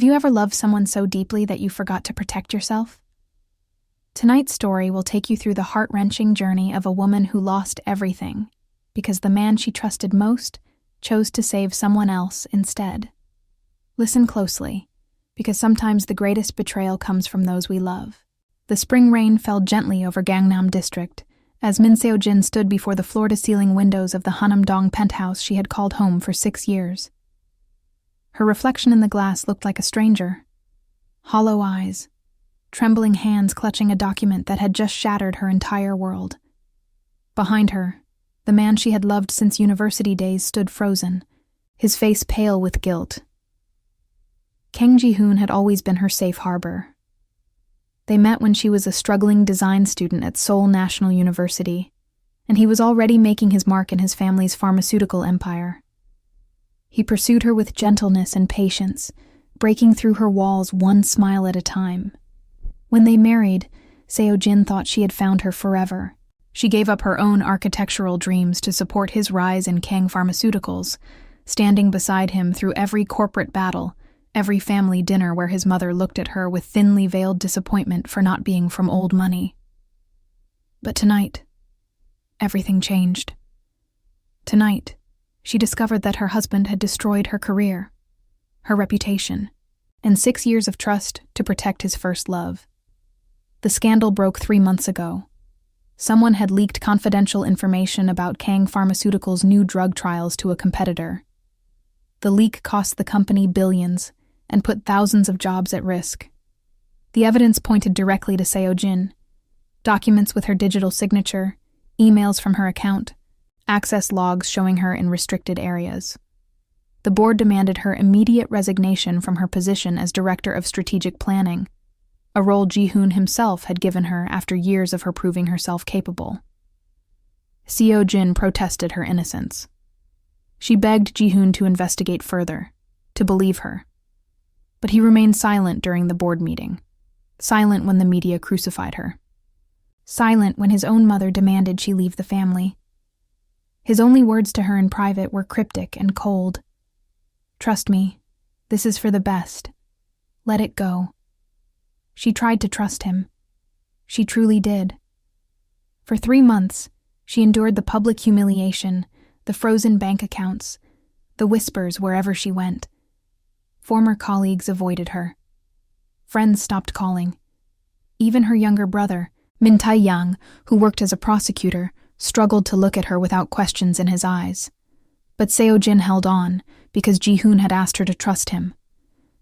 Have you ever loved someone so deeply that you forgot to protect yourself? Tonight's story will take you through the heart-wrenching journey of a woman who lost everything because the man she trusted most chose to save someone else instead. Listen closely, because sometimes the greatest betrayal comes from those we love. The spring rain fell gently over Gangnam District as Min Seo-jin stood before the floor-to-ceiling windows of the Hanam-dong penthouse she had called home for 6 years. Her reflection in the glass looked like a stranger. Hollow eyes, trembling hands clutching a document that had just shattered her entire world. Behind her, the man she had loved since university days stood frozen, his face pale with guilt. Kang Ji-hoon had always been her safe harbor. They met when she was a struggling design student at Seoul National University, and he was already making his mark in his family's pharmaceutical empire. He pursued her with gentleness and patience, breaking through her walls one smile at a time. When they married, Seo-jin thought she had found her forever. She gave up her own architectural dreams to support his rise in Kang Pharmaceuticals, standing beside him through every corporate battle, every family dinner where his mother looked at her with thinly veiled disappointment for not being from old money. But tonight, everything changed. Tonight, she discovered that her husband had destroyed her career, her reputation, and 6 years of trust to protect his first love. The scandal broke 3 months ago. Someone had leaked confidential information about Kang Pharmaceuticals' new drug trials to a competitor. The leak cost the company billions and put thousands of jobs at risk. The evidence pointed directly to Seo-jin: documents with her digital signature, emails from her account, access logs showing her in restricted areas. The board demanded her immediate resignation from her position as Director of Strategic Planning, a role Ji-hoon himself had given her after years of her proving herself capable. Seo-jin protested her innocence. She begged Ji-hoon to investigate further, to believe her. But he remained silent during the board meeting, silent when the media crucified her, silent when his own mother demanded she leave the family. His only words to her in private were cryptic and cold. "Trust me, this is for the best. Let it go." She tried to trust him. She truly did. For 3 months, she endured the public humiliation, the frozen bank accounts, the whispers wherever she went. Former colleagues avoided her. Friends stopped calling. Even her younger brother, Min Tae-yang, who worked as a prosecutor, struggled to look at her without questions in his eyes. But Seo-jin held on because Ji-hoon had asked her to trust him,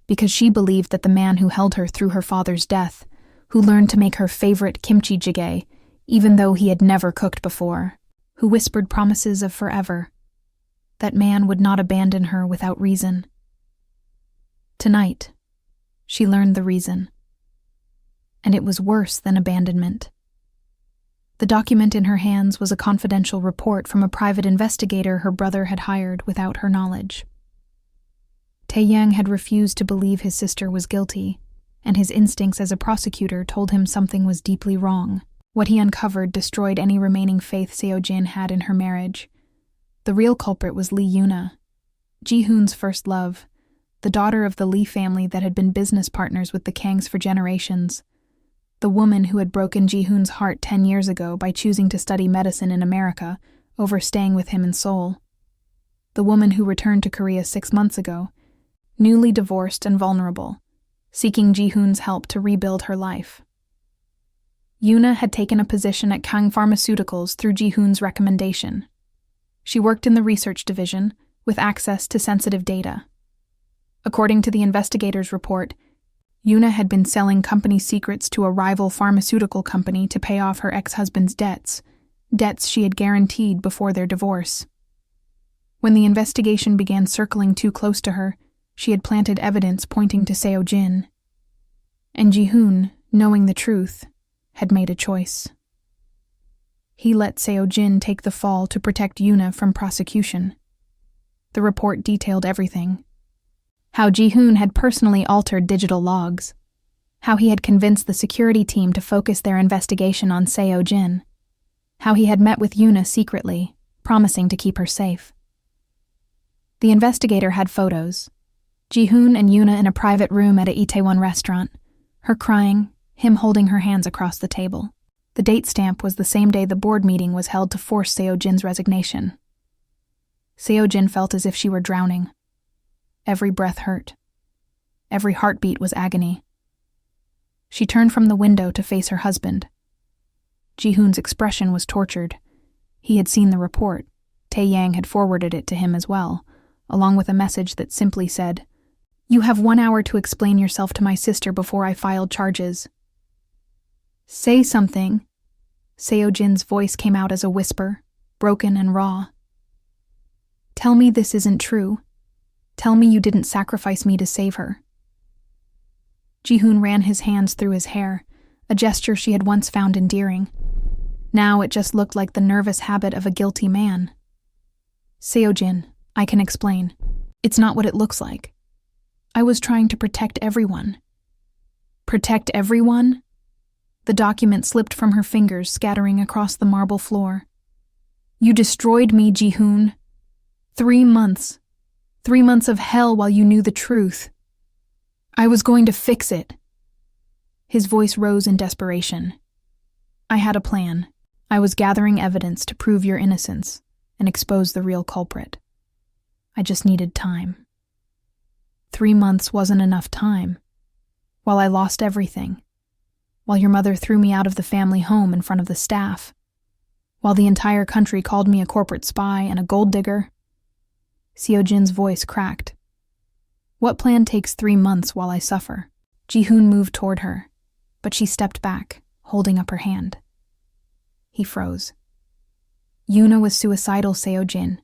because she believed that the man who held her through her father's death, who learned to make her favorite kimchi jjigae, even though he had never cooked before, who whispered promises of forever, that man would not abandon her without reason. Tonight, she learned the reason. And it was worse than abandonment. The document in her hands was a confidential report from a private investigator her brother had hired without her knowledge. Tae-yang had refused to believe his sister was guilty, and his instincts as a prosecutor told him something was deeply wrong. What he uncovered destroyed any remaining faith Seo-jin had in her marriage. The real culprit was Lee Yuna, Ji-hoon's first love, the daughter of the Lee family that had been business partners with the Kangs for generations. The woman who had broken Ji-hoon's heart 10 years ago by choosing to study medicine in America over staying with him in Seoul. The woman who returned to Korea 6 months ago, newly divorced and vulnerable, seeking Ji-hoon's help to rebuild her life. Yuna had taken a position at Kang Pharmaceuticals through Ji-hoon's recommendation. She worked in the research division with access to sensitive data. According to the investigator's report, Yuna had been selling company secrets to a rival pharmaceutical company to pay off her ex-husband's debts she had guaranteed before their divorce. When the investigation began circling too close to her, she had planted evidence pointing to Seo-jin. And Ji-hoon, knowing the truth, had made a choice. He let Seo-jin take the fall to protect Yuna from prosecution. The report detailed everything. How Ji-hoon had personally altered digital logs. How he had convinced the security team to focus their investigation on Seo-jin. How he had met with Yuna secretly, promising to keep her safe. The investigator had photos. Ji-hoon and Yoona in a private room at a Itaewon restaurant. Her crying, him holding her hands across the table. The date stamp was the same day the board meeting was held to force Seo-jin's resignation. Seo-jin felt as if she were drowning. Every breath hurt. Every heartbeat was agony. She turned from the window to face her husband. Ji-hoon's expression was tortured. He had seen the report. Tae-yang had forwarded it to him as well, along with a message that simply said, "You have 1 hour to explain yourself to my sister before I filed charges." "Say something." Seo-jin's voice came out as a whisper, broken and raw. "Tell me this isn't true. Tell me you didn't sacrifice me to save her." Ji-hoon ran his hands through his hair, a gesture she had once found endearing. Now it just looked like the nervous habit of a guilty man. "Seo-jin, I can explain. It's not what it looks like. I was trying to protect everyone." "Protect everyone?" The document slipped from her fingers, scattering across the marble floor. "You destroyed me, Ji-hoon. 3 months. 3 months of hell while you knew the truth. I was going to fix it." His voice rose in desperation. "I had a plan. I was gathering evidence to prove your innocence and expose the real culprit. I just needed time. 3 months wasn't enough time. While I lost everything. While your mother threw me out of the family home in front of the staff. While the entire country called me a corporate spy and a gold digger." Seo-jin's voice cracked. "What plan takes 3 months while I suffer?" Ji-hoon moved toward her, but she stepped back, holding up her hand. He froze. "Yoona was suicidal, Seo-jin.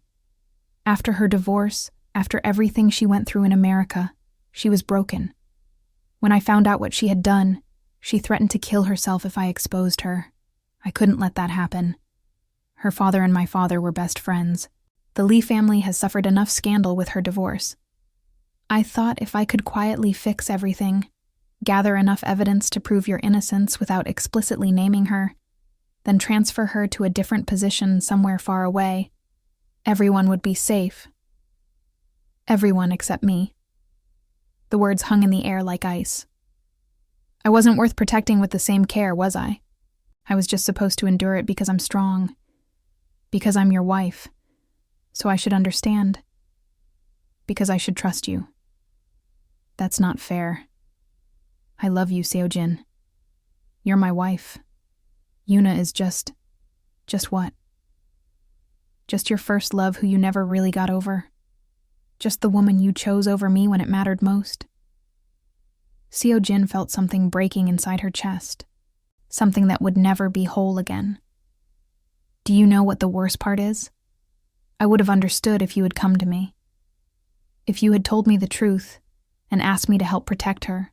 After her divorce, after everything she went through in America, she was broken. When I found out what she had done, she threatened to kill herself if I exposed her. I couldn't let that happen. Her father and my father were best friends. The Lee family has suffered enough scandal with her divorce. I thought if I could quietly fix everything, gather enough evidence to prove your innocence without explicitly naming her, then transfer her to a different position somewhere far away, everyone would be safe. Everyone except me." The words hung in the air like ice. "I wasn't worth protecting with the same care, was I? I was just supposed to endure it because I'm strong. Because I'm your wife. So I should understand. Because I should trust you. That's not fair. I love you, Seo-jin. You're my wife. Yoona is just what? Just your first love who you never really got over? Just the woman you chose over me when it mattered most?" Seo-jin felt something breaking inside her chest, something that would never be whole again. "Do you know what the worst part is? I would have understood if you had come to me. If you had told me the truth and asked me to help protect her.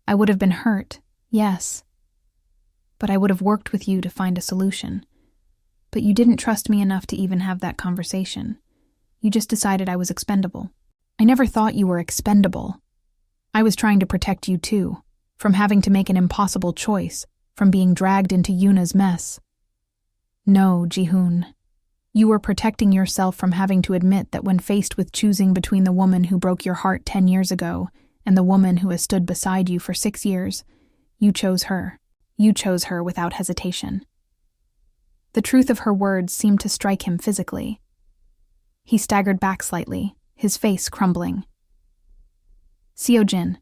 I would have been hurt, yes. But I would have worked with you to find a solution. But you didn't trust me enough to even have that conversation. You just decided I was expendable. I never thought you were expendable. I was trying to protect you too, from having to make an impossible choice, from being dragged into Yoona's mess. No, Ji-hoon. You were protecting yourself from having to admit that when faced with choosing between the woman who broke your heart 10 years ago and the woman who has stood beside you for 6 years, you chose her. You chose her without hesitation. The truth of her words seemed to strike him physically. He staggered back slightly, his face crumbling. "Seo-jin,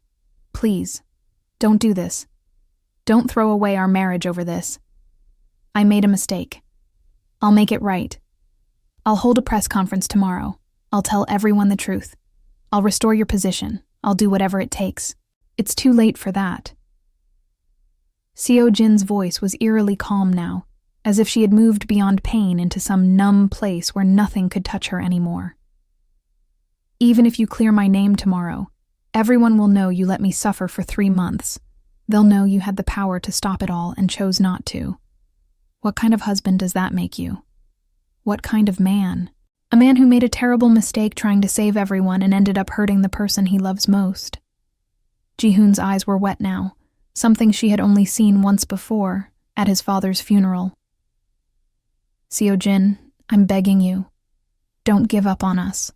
please, don't do this. Don't throw away our marriage over this. I made a mistake. I'll make it right. I'll hold a press conference tomorrow. I'll tell everyone the truth. I'll restore your position. I'll do whatever it takes. It's too late for that." Seo-jin's voice was eerily calm now, as if she had moved beyond pain into some numb place where nothing could touch her anymore. "Even if you clear my name tomorrow, everyone will know you let me suffer for 3 months. They'll know you had the power to stop it all and chose not to. What kind of husband does that make you? What kind of man? A man who made a terrible mistake trying to save everyone and ended up hurting the person he loves most." Ji-hoon's eyes were wet now, something she had only seen once before, at his father's funeral. "Seo-jin, I'm begging you. Don't give up on us.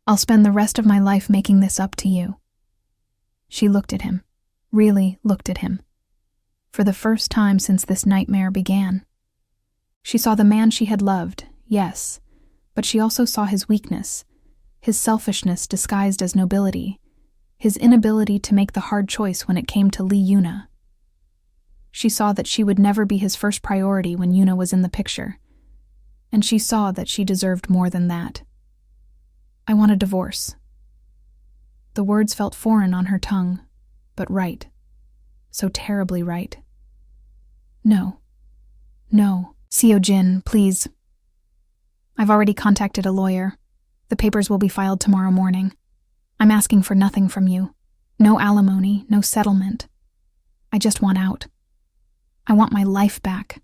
I'll spend the rest of my life making this up to you." She looked at him, really looked at him. For the first time since this nightmare began. She saw the man she had loved, yes, but she also saw his weakness, his selfishness disguised as nobility, his inability to make the hard choice when it came to Lee Yuna. She saw that she would never be his first priority when Yuna was in the picture, and she saw that she deserved more than that. "I want a divorce." The words felt foreign on her tongue, but right. So terribly right. "No. No. Seo-jin, please. I've already contacted a lawyer. The papers will be filed tomorrow morning. I'm asking for nothing from you. No alimony, no settlement. I just want out. I want my life back."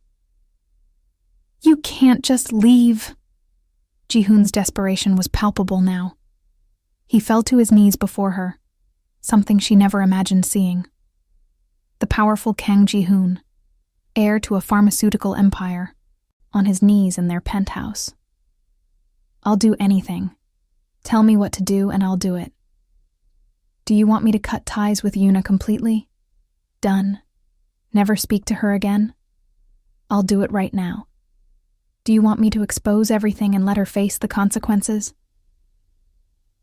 "You can't just leave." Ji-hoon's desperation was palpable now. He fell to his knees before her, something she never imagined seeing. The powerful Kang Ji-hoon, heir to a pharmaceutical empire, on his knees in their penthouse. "I'll do anything. Tell me what to do and I'll do it. Do you want me to cut ties with Yuna completely? Done. Never speak to her again? I'll do it right now. Do you want me to expose everything and let her face the consequences?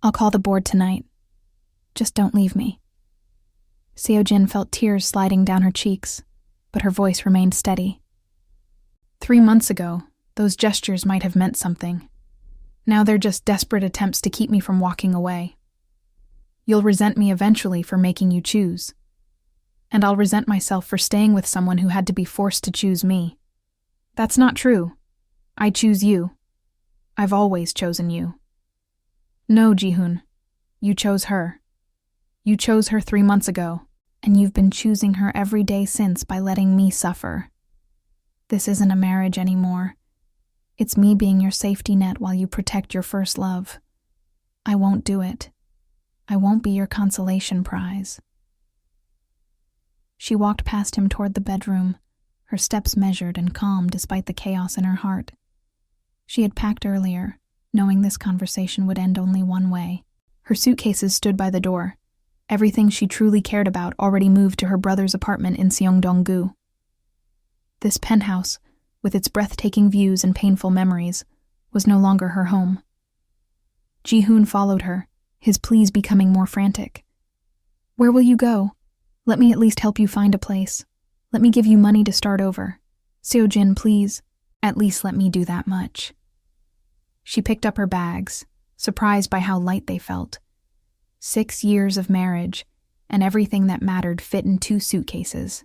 I'll call the board tonight. Just don't leave me." Seo-jin felt tears sliding down her cheeks, but her voice remained steady. 3 months ago, those gestures might have meant something. Now they're just desperate attempts to keep me from walking away. You'll resent me eventually for making you choose. And I'll resent myself for staying with someone who had to be forced to choose me. That's not true. I choose you. I've always chosen you. No, Ji-hoon. You chose her. You chose her 3 months ago, and you've been choosing her every day since by letting me suffer. This isn't a marriage anymore. It's me being your safety net while you protect your first love. I won't do it. I won't be your consolation prize." She walked past him toward the bedroom, her steps measured and calm despite the chaos in her heart. She had packed earlier, knowing this conversation would end only one way. Her suitcases stood by the door. Everything she truly cared about already moved to her brother's apartment in Seongdong-gu. This penthouse, with its breathtaking views and painful memories, was no longer her home. Ji-hoon followed her, his pleas becoming more frantic. "Where will you go? Let me at least help you find a place. Let me give you money to start over. Seo-jin, please. At least let me do that much." She picked up her bags, surprised by how light they felt. 6 years of marriage, and everything that mattered fit in 2 suitcases.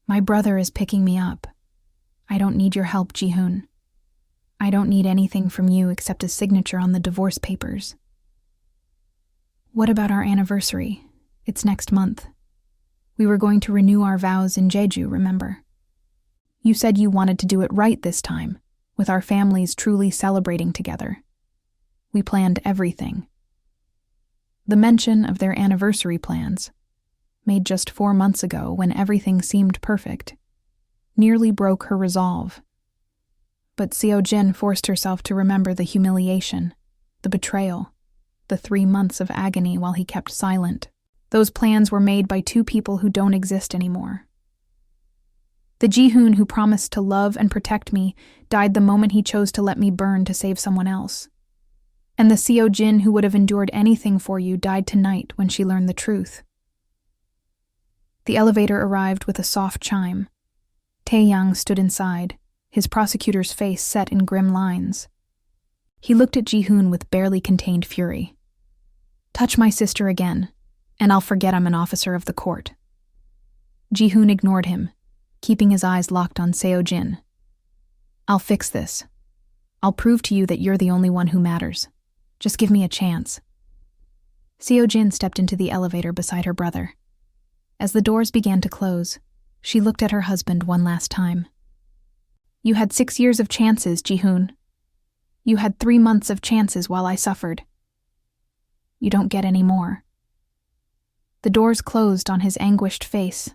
"My brother is picking me up. I don't need your help, Ji-hoon. I don't need anything from you except a signature on the divorce papers." "What about our anniversary? It's next month. We were going to renew our vows in Jeju, remember? You said you wanted to do it right this time, with our families truly celebrating together. We planned everything." The mention of their anniversary plans, made just 4 months ago when everything seemed perfect, nearly broke her resolve. But Seo-jin forced herself to remember the humiliation, the betrayal, the 3 months of agony while he kept silent. Those plans were made by 2 people who don't exist anymore. The Ji-hoon who promised to love and protect me died the moment he chose to let me burn to save someone else. And the Seo-jin who would have endured anything for you died tonight when she learned the truth. The elevator arrived with a soft chime. Tae-young stood inside, his prosecutor's face set in grim lines. He looked at Ji-hoon with barely contained fury. "Touch my sister again, and I'll forget I'm an officer of the court." Ji-hoon ignored him, keeping his eyes locked on Seo-jin. "I'll fix this. I'll prove to you that you're the only one who matters. Just give me a chance." Seo-jin stepped into the elevator beside her brother. As the doors began to close, she looked at her husband one last time. "You had 6 years of chances, Ji-hoon. You had 3 months of chances while I suffered. You don't get any more." The doors closed on his anguished face,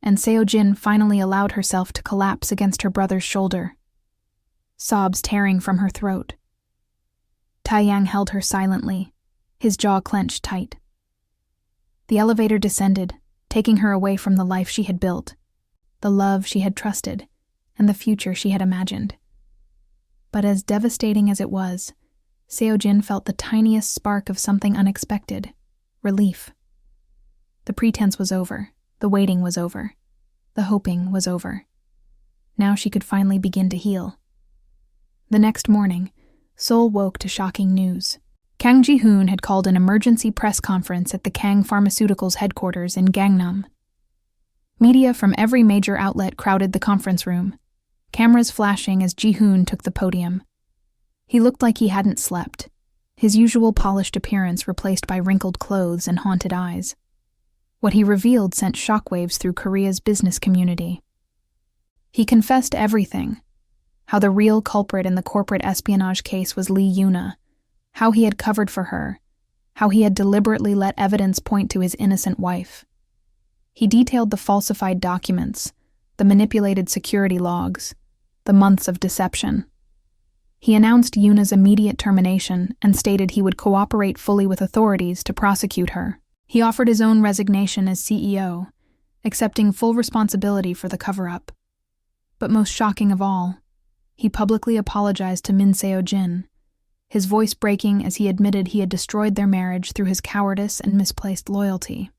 and Seo-jin finally allowed herself to collapse against her brother's shoulder, sobs tearing from her throat. Taeyang held her silently, his jaw clenched tight. The elevator descended, taking her away from the life she had built, the love she had trusted, and the future she had imagined. But as devastating as it was, Seo-jin felt the tiniest spark of something unexpected: relief. The pretense was over, the waiting was over, the hoping was over. Now she could finally begin to heal. The next morning, Seoul woke to shocking news. Kang Ji-hoon had called an emergency press conference at the Kang Pharmaceuticals headquarters in Gangnam. Media from every major outlet crowded the conference room, cameras flashing as Ji-hoon took the podium. He looked like he hadn't slept, his usual polished appearance replaced by wrinkled clothes and haunted eyes. What he revealed sent shockwaves through Korea's business community. He confessed everything: how the real culprit in the corporate espionage case was Lee Yoona, how he had covered for her, how he had deliberately let evidence point to his innocent wife. He detailed the falsified documents, the manipulated security logs, the months of deception. He announced Yoona's immediate termination and stated he would cooperate fully with authorities to prosecute her. He offered his own resignation as CEO, accepting full responsibility for the cover-up. But most shocking of all, he publicly apologized to Min Seo-jin, his voice breaking as he admitted he had destroyed their marriage through his cowardice and misplaced loyalty.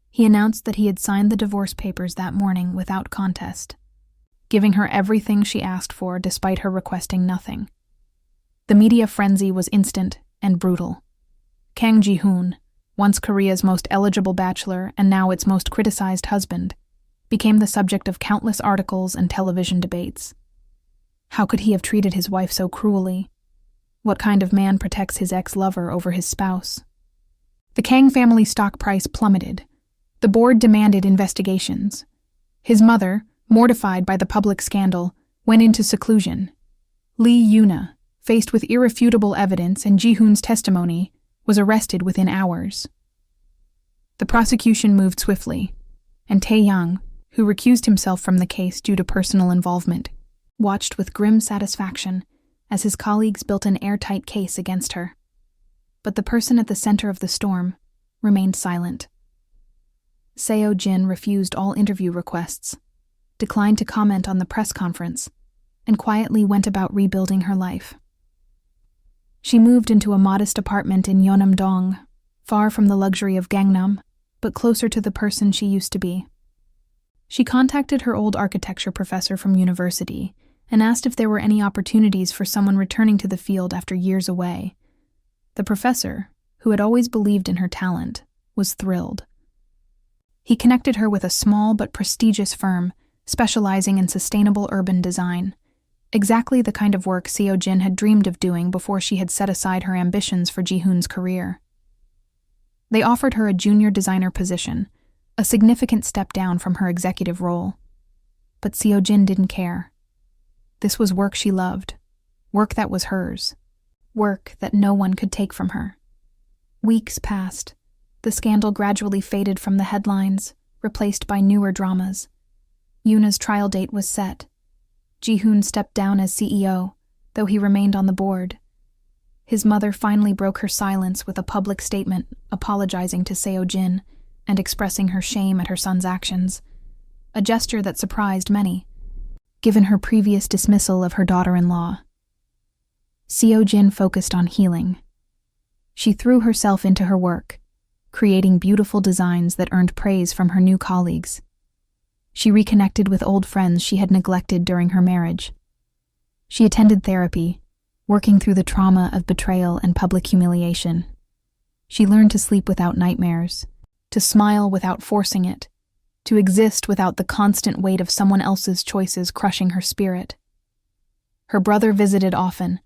He announced that he had signed the divorce papers that morning without contest, giving her everything she asked for despite her requesting nothing. The media frenzy was instant and brutal. Kang Ji-hoon, once Korea's most eligible bachelor and now its most criticized husband, became the subject of countless articles and television debates. How could he have treated his wife so cruelly? What kind of man protects his ex-lover over his spouse? The Kang family stock price plummeted. The board demanded investigations. His mother, mortified by the public scandal, went into seclusion. Lee Yoona, faced with irrefutable evidence and Ji-hoon's testimony, was arrested within hours. The prosecution moved swiftly, and Taeyang, who recused himself from the case due to personal involvement, watched with grim satisfaction as his colleagues built an airtight case against her. But the person at the center of the storm remained silent. Seo-jin refused all interview requests, declined to comment on the press conference, and quietly went about rebuilding her life. She moved into a modest apartment in Yeonnam-dong, far from the luxury of Gangnam, but closer to the person she used to be. She contacted her old architecture professor from university and asked if there were any opportunities for someone returning to the field after years away. The professor, who had always believed in her talent, was thrilled. He connected her with a small but prestigious firm specializing in sustainable urban design, exactly the kind of work Seo-jin had dreamed of doing before she had set aside her ambitions for Ji-hoon's career. They offered her a junior designer position, a significant step down from her executive role. But Seo-jin didn't care. This was work she loved, work that was hers, work that no one could take from her. Weeks passed. The scandal gradually faded from the headlines, replaced by newer dramas. Yoona's trial date was set. Ji-hoon stepped down as CEO, though he remained on the board. His mother finally broke her silence with a public statement apologizing to Seo-jin and expressing her shame at her son's actions, a gesture that surprised many, given her previous dismissal of her daughter-in-law. Seo-jin focused on healing. She threw herself into her work, creating beautiful designs that earned praise from her new colleagues. She reconnected with old friends she had neglected during her marriage. She attended therapy, working through the trauma of betrayal and public humiliation. She learned to sleep without nightmares, to smile without forcing it, to exist without the constant weight of someone else's choices crushing her spirit. Her brother visited often,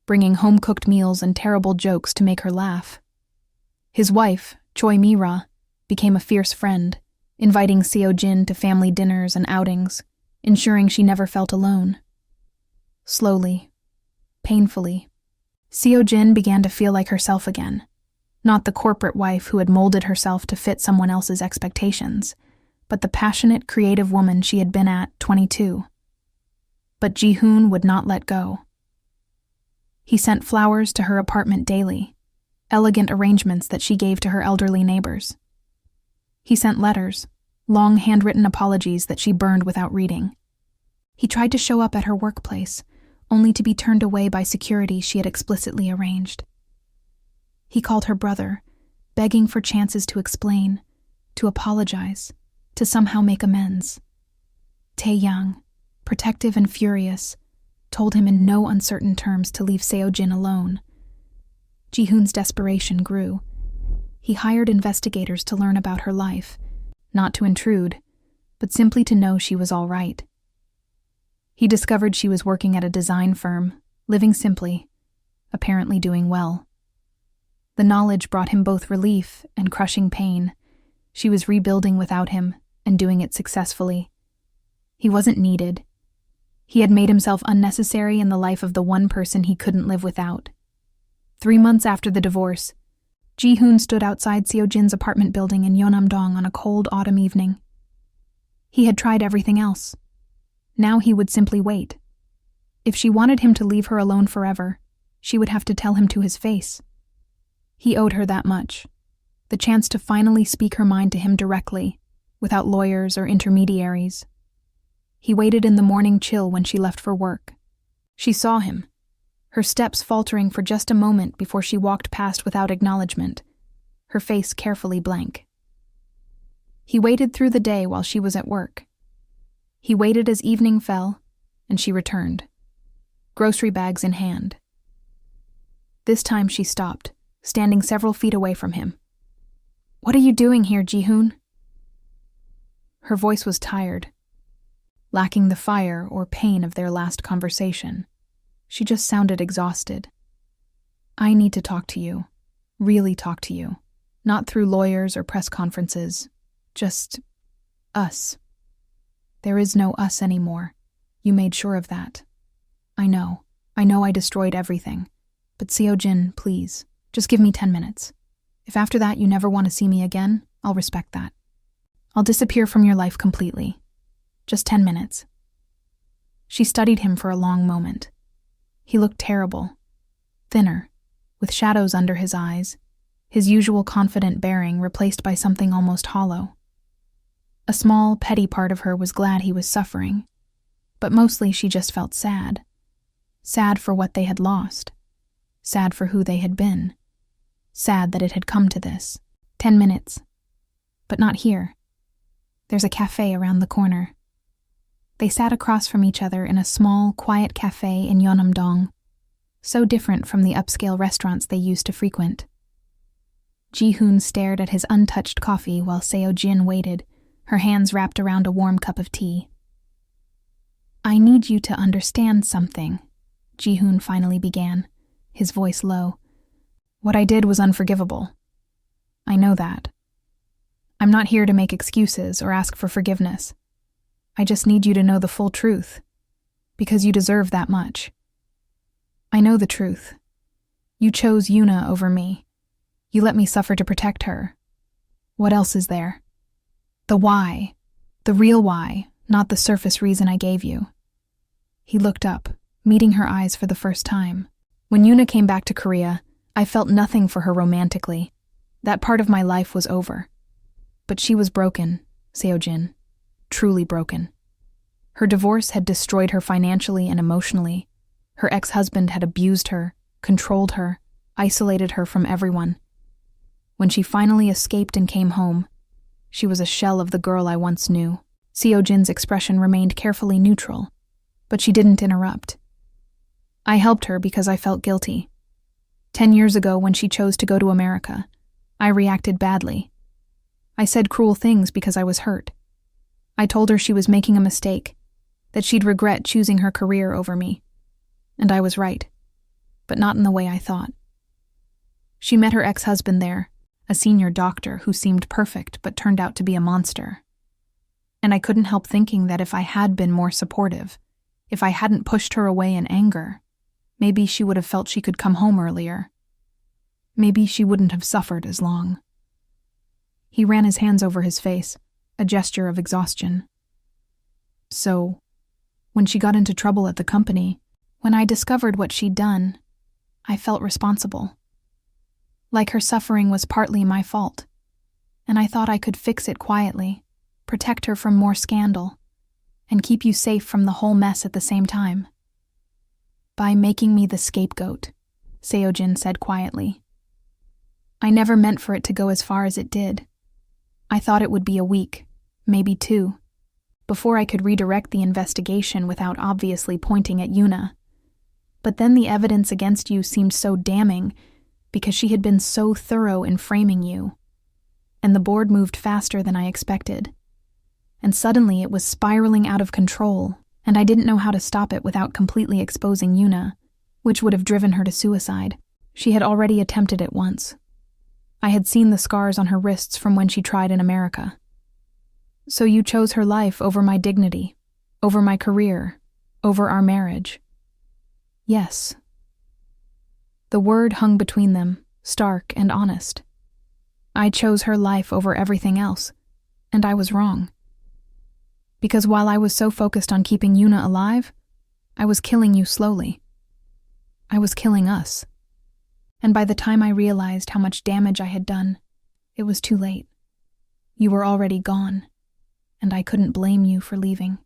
bringing home-cooked meals and terrible jokes to make her laugh. His wife, Choi Mi-ra, became a fierce friend, inviting Seo-jin to family dinners and outings, ensuring she never felt alone. Slowly, painfully, Seo-jin began to feel like herself again, not the corporate wife who had molded herself to fit someone else's expectations, but the passionate, creative woman she had been at 22. But Ji-hoon would not let go. He sent flowers to her apartment daily, elegant arrangements that she gave to her elderly neighbors. He sent letters, long handwritten apologies that she burned without reading. He tried to show up at her workplace, only to be turned away by security she had explicitly arranged. He called her brother, begging for chances to explain, to apologize, to somehow make amends. Tae-young, protective and furious, told him in no uncertain terms to leave Seo-jin alone. Ji-hoon's desperation grew. He hired investigators to learn about her life, not to intrude, but simply to know she was all right. He discovered she was working at a design firm, living simply, apparently doing well. The knowledge brought him both relief and crushing pain. She was rebuilding without him and doing it successfully. He wasn't needed. He had made himself unnecessary in the life of the one person he couldn't live without. 3 months after the divorce, Ji-hoon stood outside Seo-jin's apartment building in Yeonnam-dong on a cold autumn evening. He had tried everything else. Now he would simply wait. If she wanted him to leave her alone forever, she would have to tell him to his face. He owed her that much, the chance to finally speak her mind to him directly, without lawyers or intermediaries. He waited in the morning chill when she left for work. She saw him, her steps faltering for just a moment before she walked past without acknowledgement, her face carefully blank. He waited through the day while she was at work. He waited as evening fell, and she returned, grocery bags in hand. This time she stopped, standing several feet away from him. "What are you doing here, Ji-hoon?" Her voice was tired, lacking the fire or pain of their last conversation. She just sounded exhausted. "I need to talk to you, really talk to you, not through lawyers or press conferences, just us. There is no us anymore. You made sure of that. I know I destroyed everything. But Seo-jin, please, just give me 10 minutes. If after that you never want to see me again, I'll respect that. I'll disappear from your life completely. Just 10 minutes. She studied him for a long moment. He looked terrible, thinner, with shadows under his eyes, his usual confident bearing replaced by something almost hollow. A small, petty part of her was glad he was suffering, but mostly she just felt sad. Sad for what they had lost. Sad for who they had been. Sad that it had come to this. 10 minutes. But not here. There's a cafe around the corner. They sat across from each other in a small, quiet cafe in Yeonnam-dong, so different from the upscale restaurants they used to frequent. Ji-hoon stared at his untouched coffee while Seo-jin waited, her hands wrapped around a warm cup of tea. "I need you to understand something," Ji-hoon finally began, his voice low. "What I did was unforgivable. I know that. I'm not here to make excuses or ask for forgiveness. I just need you to know the full truth, because you deserve that much. I know the truth. You chose Yuna over me. You let me suffer to protect her. What else is there? The why, the real why, not the surface reason I gave you." He looked up, meeting her eyes for the first time. "When Yuna came back to Korea, I felt nothing for her romantically. That part of my life was over. But she was broken, Seo-jin. Truly broken. Her divorce had destroyed her financially and emotionally. Her ex-husband had abused her, controlled her, isolated her from everyone. When she finally escaped and came home, she was a shell of the girl I once knew." Seo-jin's expression remained carefully neutral, but she didn't interrupt. "I helped her because I felt guilty. 10 years ago, when she chose to go to America, I reacted badly. I said cruel things because I was hurt. I told her she was making a mistake, that she'd regret choosing her career over me. And I was right, but not in the way I thought. She met her ex-husband there, a senior doctor who seemed perfect but turned out to be a monster. And I couldn't help thinking that if I had been more supportive, if I hadn't pushed her away in anger, maybe she would have felt she could come home earlier. Maybe she wouldn't have suffered as long." He ran his hands over his face, a gesture of exhaustion. "So, when she got into trouble at the company, when I discovered what she'd done, I felt responsible. Like her suffering was partly my fault, and I thought I could fix it quietly, protect her from more scandal, and keep you safe from the whole mess at the same time. By making me the scapegoat, Seojin said quietly. I never meant for it to go as far as it did. I thought it would be a week, maybe 2, before I could redirect the investigation without obviously pointing at Yuna. But then the evidence against you seemed so damning because she had been so thorough in framing you. And the board moved faster than I expected. And suddenly it was spiraling out of control, and I didn't know how to stop it without completely exposing Yuna, which would have driven her to suicide. She had already attempted it once. I had seen the scars on her wrists from when she tried in America. So you chose her life over my dignity, over my career, over our marriage. Yes. The word hung between them, stark and honest. I chose her life over everything else, and I was wrong. Because while I was so focused on keeping Yuna alive, I was killing you slowly. I was killing us. And by the time I realized how much damage I had done, it was too late. You were already gone, and I couldn't blame you for leaving.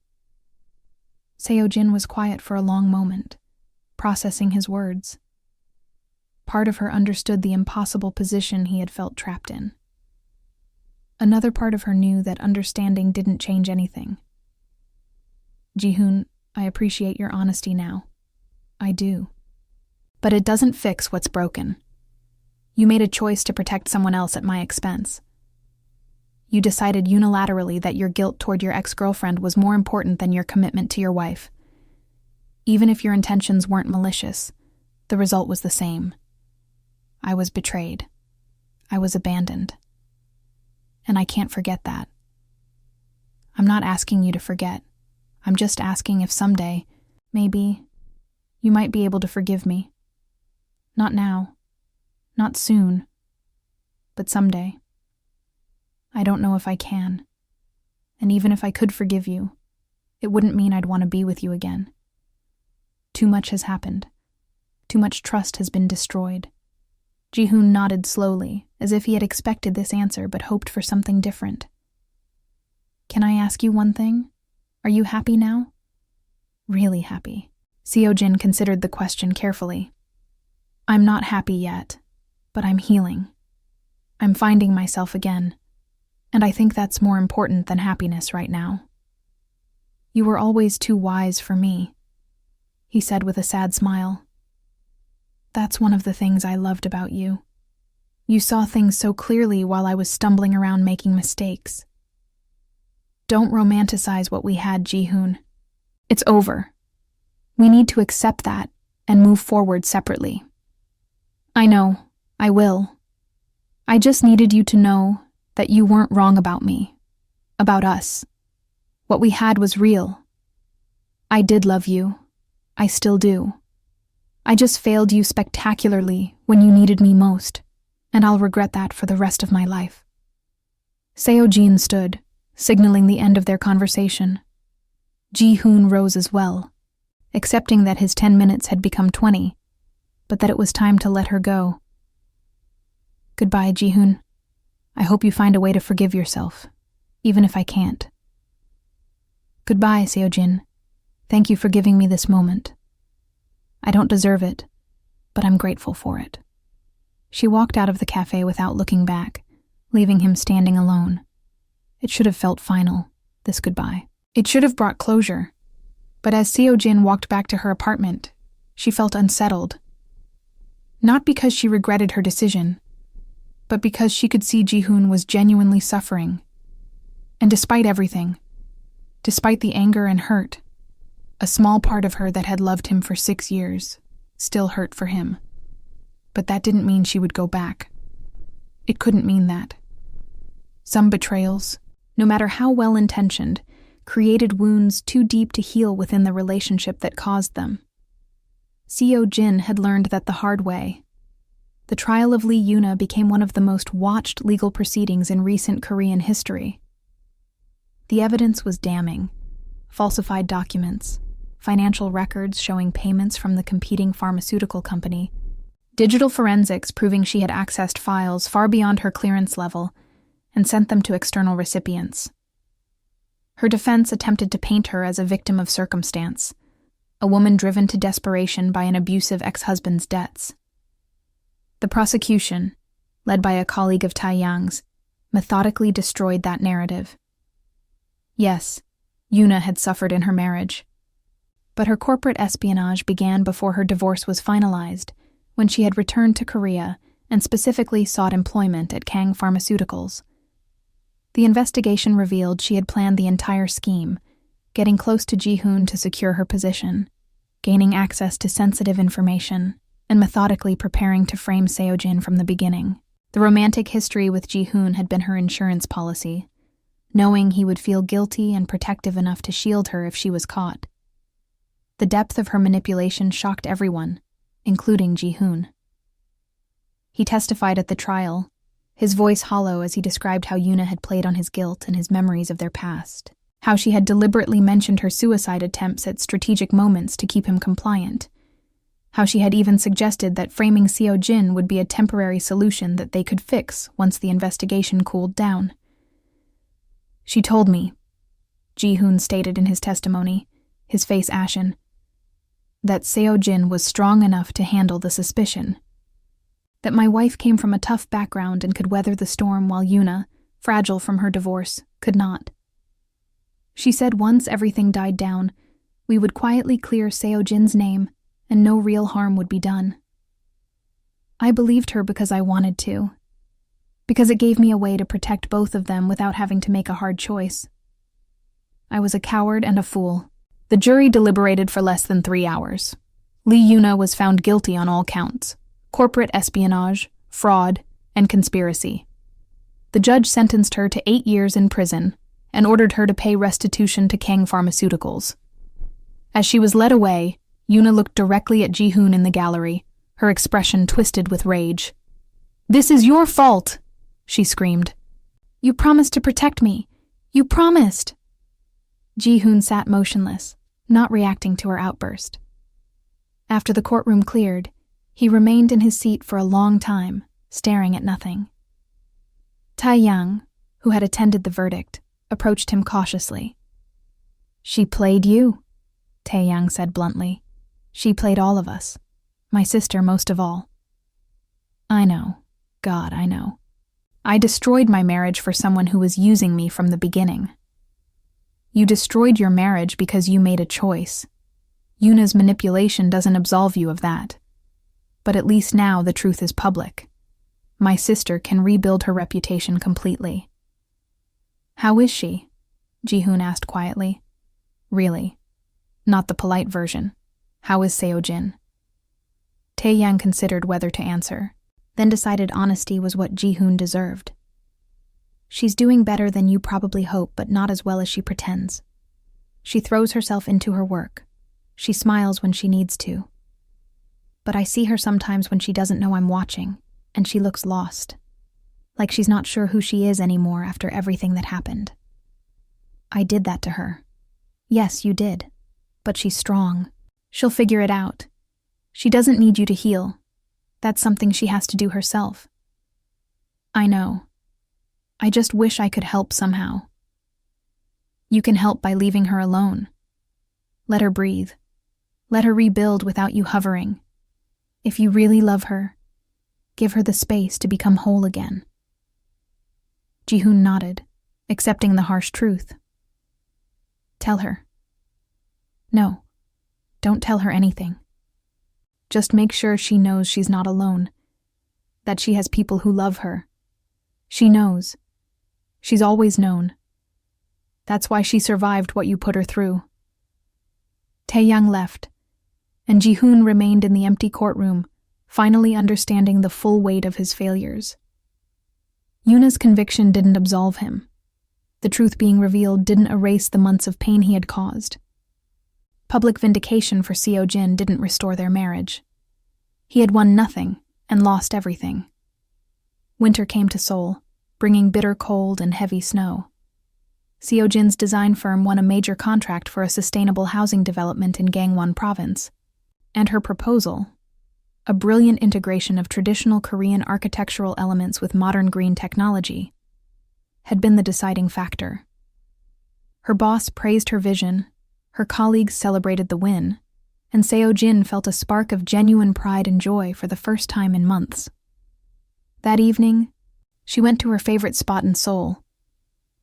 Seojin was quiet for a long moment, processing his words. Part of her understood the impossible position he had felt trapped in. Another part of her knew that understanding didn't change anything. Ji-hoon, I appreciate your honesty now. I do. But it doesn't fix what's broken. You made a choice to protect someone else at my expense. You decided unilaterally that your guilt toward your ex-girlfriend was more important than your commitment to your wife. Even if your intentions weren't malicious, the result was the same. I was betrayed. I was abandoned. And I can't forget that. I'm not asking you to forget. I'm just asking if someday, maybe, you might be able to forgive me. Not now. Not soon. But someday. I don't know if I can. And even if I could forgive you, it wouldn't mean I'd want to be with you again. Too much has happened. Too much trust has been destroyed. Ji-hoon nodded slowly, as if he had expected this answer but hoped for something different. Can I ask you one thing? Are you happy now? Really happy. Seojin considered the question carefully. I'm not happy yet, but I'm healing. I'm finding myself again, and I think that's more important than happiness right now. You were always too wise for me, he said with a sad smile. That's one of the things I loved about you. You saw things so clearly while I was stumbling around making mistakes. Don't romanticize what we had, Ji-hoon. It's over. We need to accept that and move forward separately. I know, I will. I just needed you to know that you weren't wrong about me, about us. What we had was real. I did love you. I still do. I just failed you spectacularly when you needed me most, and I'll regret that for the rest of my life. Seojin stood, signaling the end of their conversation. Ji-hoon rose as well, accepting that his 10 minutes had become 20, but that it was time to let her go. Goodbye, Ji-hoon. I hope you find a way to forgive yourself, even if I can't. Goodbye, Seojin. Thank you for giving me this moment. I don't deserve it, but I'm grateful for it. She walked out of the cafe without looking back, leaving him standing alone. It should have felt final, this goodbye. It should have brought closure. But as Seojin walked back to her apartment, she felt unsettled. Not because she regretted her decision, but because she could see Ji-hoon was genuinely suffering. And despite everything, despite the anger and hurt, a small part of her that had loved him for 6 years still hurt for him. But that didn't mean she would go back. It couldn't mean that. Some betrayals, no matter how well-intentioned, created wounds too deep to heal within the relationship that caused them. Seojin had learned that the hard way. The trial of Lee Yuna became one of the most watched legal proceedings in recent Korean history. The evidence was damning. Falsified documents, financial records showing payments from the competing pharmaceutical company, Digital forensics proving she had accessed files far beyond her clearance level and sent them to external recipients. Her defense attempted to paint her as a victim of circumstance, a woman driven to desperation by an abusive ex-husband's debts. The prosecution, led by a colleague of Taiyang's, methodically destroyed that narrative. Yes, Yuna had suffered in her marriage, but her corporate espionage began before her divorce was finalized, when she had returned to Korea and specifically sought employment at Kang Pharmaceuticals. The investigation revealed she had planned the entire scheme, getting close to Ji-hoon to secure her position, gaining access to sensitive information, and methodically preparing to frame Seo-jin from the beginning. The romantic history with Ji-hoon had been her insurance policy, knowing he would feel guilty and protective enough to shield her if she was caught. The depth of her manipulation shocked everyone, including Ji-hoon. He testified at the trial, his voice hollow as he described how Yuna had played on his guilt and his memories of their past, how she had deliberately mentioned her suicide attempts at strategic moments to keep him compliant, how she had even suggested that framing Seo-jin would be a temporary solution that they could fix once the investigation cooled down. She told me, Ji-hoon stated in his testimony, his face ashen, that Seo-jin was strong enough to handle the suspicion, that my wife came from a tough background and could weather the storm while Yuna, fragile from her divorce, could not. She said once everything died down, we would quietly clear Seo-jin's name and no real harm would be done. I believed her because I wanted to, because it gave me a way to protect both of them without having to make a hard choice. I was a coward and a fool. The jury deliberated for less than 3 hours. Lee Yuna was found guilty on all counts: corporate espionage, fraud, and conspiracy. The judge sentenced her to 8 years in prison and ordered her to pay restitution to Kang Pharmaceuticals. As she was led away, Yuna looked directly at Ji-hoon in the gallery, her expression twisted with rage. "This is your fault!" she screamed. "You promised to protect me. You promised!" Ji-hoon sat motionless, not reacting to her outburst. After the courtroom cleared, he remained in his seat for a long time, staring at nothing. Taiyang, who had attended the verdict, approached him cautiously. "She played you," Taiyang said bluntly. "She played all of us, my sister most of all." "I know. God, I know. I destroyed my marriage for someone who was using me from the beginning." "You destroyed your marriage because you made a choice. Yuna's manipulation doesn't absolve you of that. But at least now the truth is public. My sister can rebuild her reputation completely." "How is she?" Ji-hoon asked quietly. "Really. Not the polite version. How is Seo-jin?" Taeyang considered whether to answer, then decided honesty was what Ji-hoon deserved. "She's doing better than you probably hope, but not as well as she pretends. She throws herself into her work. She smiles when she needs to. But I see her sometimes when she doesn't know I'm watching, and she looks lost. Like she's not sure who she is anymore after everything that happened. I did that to her. Yes, you did. But she's strong. She'll figure it out. She doesn't need you to heal. That's something she has to do herself." "I know. I just wish I could help somehow." "You can help by leaving her alone. Let her breathe. Let her rebuild without you hovering. If you really love her, give her the space to become whole again." Ji-hoon nodded, accepting the harsh truth. "Tell her." "No, don't tell her anything. Just make sure she knows she's not alone, that she has people who love her. She knows. She's always known. That's why she survived what you put her through." Taeyang left, and Ji-hoon remained in the empty courtroom, finally understanding the full weight of his failures. Yuna's conviction didn't absolve him. The truth being revealed didn't erase the months of pain he had caused. Public vindication for Seo-jin didn't restore their marriage. He had won nothing and lost everything. Winter came to Seoul, bringing bitter cold and heavy snow. Seo-jin's design firm won a major contract for a sustainable housing development in Gangwon province, and her proposal, a brilliant integration of traditional Korean architectural elements with modern green technology, had been the deciding factor. Her boss praised her vision, her colleagues celebrated the win, and Seo-jin felt a spark of genuine pride and joy for the first time in months. That evening, she went to her favorite spot in Seoul,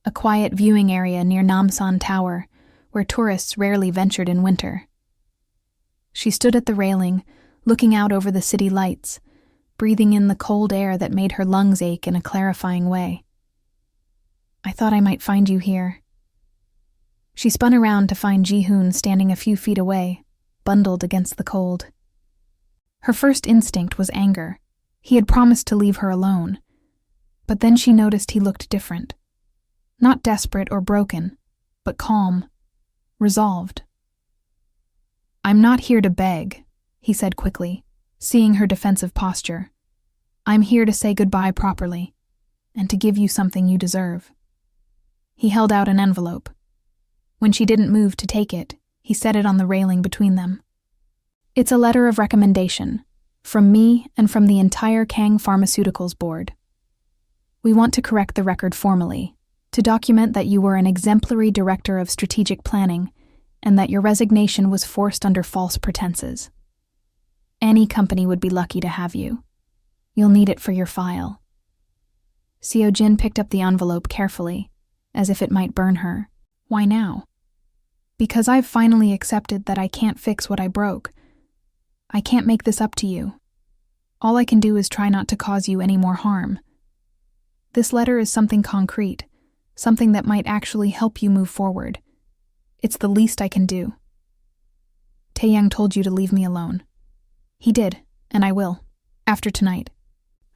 a quiet viewing area near Namsan Tower, where tourists rarely ventured in winter. She stood at the railing, looking out over the city lights, breathing in the cold air that made her lungs ache in a clarifying way. "I thought I might find you here." She spun around to find Ji-hoon standing a few feet away, bundled against the cold. Her first instinct was anger. He had promised to leave her alone. But then she noticed he looked different. Not desperate or broken, but calm, resolved. "I'm not here to beg," he said quickly, seeing her defensive posture. "I'm here to say goodbye properly, and to give you something you deserve." He held out an envelope. When she didn't move to take it, he set it on the railing between them. "It's a letter of recommendation, from me and from the entire Kang Pharmaceuticals board. We want to correct the record formally, to document that you were an exemplary director of strategic planning and that your resignation was forced under false pretenses. Any company would be lucky to have you. You'll need it for your file." Seo-jin picked up the envelope carefully, as if it might burn her. "Why now?" "Because I've finally accepted that I can't fix what I broke. I can't make this up to you. All I can do is try not to cause you any more harm. This letter is something concrete, something that might actually help you move forward. It's the least I can do. Taeyang told you to leave me alone. He did, and I will, after tonight.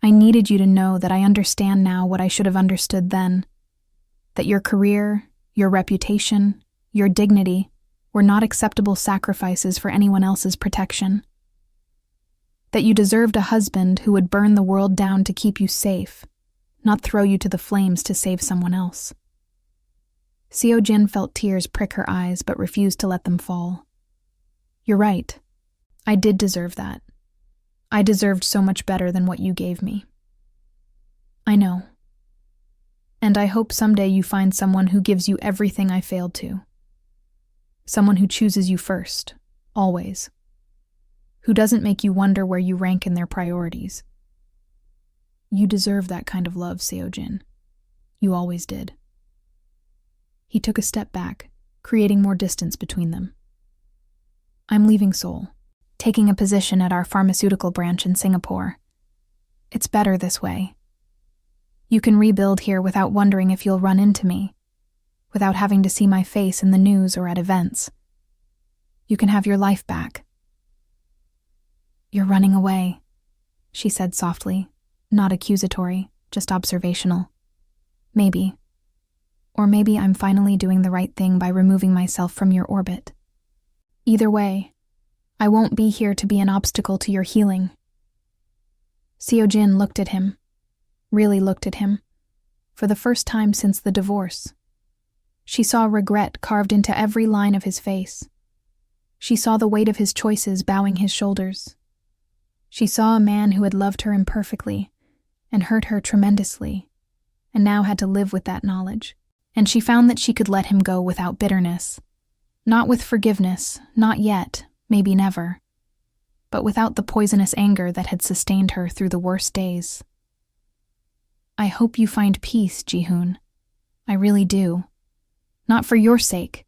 I needed you to know that I understand now what I should have understood then, that your career, your reputation, your dignity were not acceptable sacrifices for anyone else's protection. That you deserved a husband who would burn the world down to keep you safe, not throw you to the flames to save someone else." Seo-jin felt tears prick her eyes but refused to let them fall. "You're right. I did deserve that. I deserved so much better than what you gave me. I know. And I hope someday you find someone who gives you everything I failed to. Someone who chooses you first, always. Who doesn't make you wonder where you rank in their priorities. You deserve that kind of love, Seo-jin. You always did." He took a step back, creating more distance between them. "I'm leaving Seoul, taking a position at our pharmaceutical branch in Singapore. It's better this way. You can rebuild here without wondering if you'll run into me, without having to see my face in the news or at events. You can have your life back." "You're running away," she said softly, not accusatory, just observational. "Maybe. Or maybe I'm finally doing the right thing by removing myself from your orbit. Either way, I won't be here to be an obstacle to your healing." Seo-jin looked at him, really looked at him, for the first time since the divorce. She saw regret carved into every line of his face. She saw the weight of his choices bowing his shoulders. She saw a man who had loved her imperfectly and hurt her tremendously, and now had to live with that knowledge. And she found that she could let him go without bitterness. Not with forgiveness, not yet, maybe never, but without the poisonous anger that had sustained her through the worst days. "I hope you find peace, Ji-hoon. I really do. Not for your sake,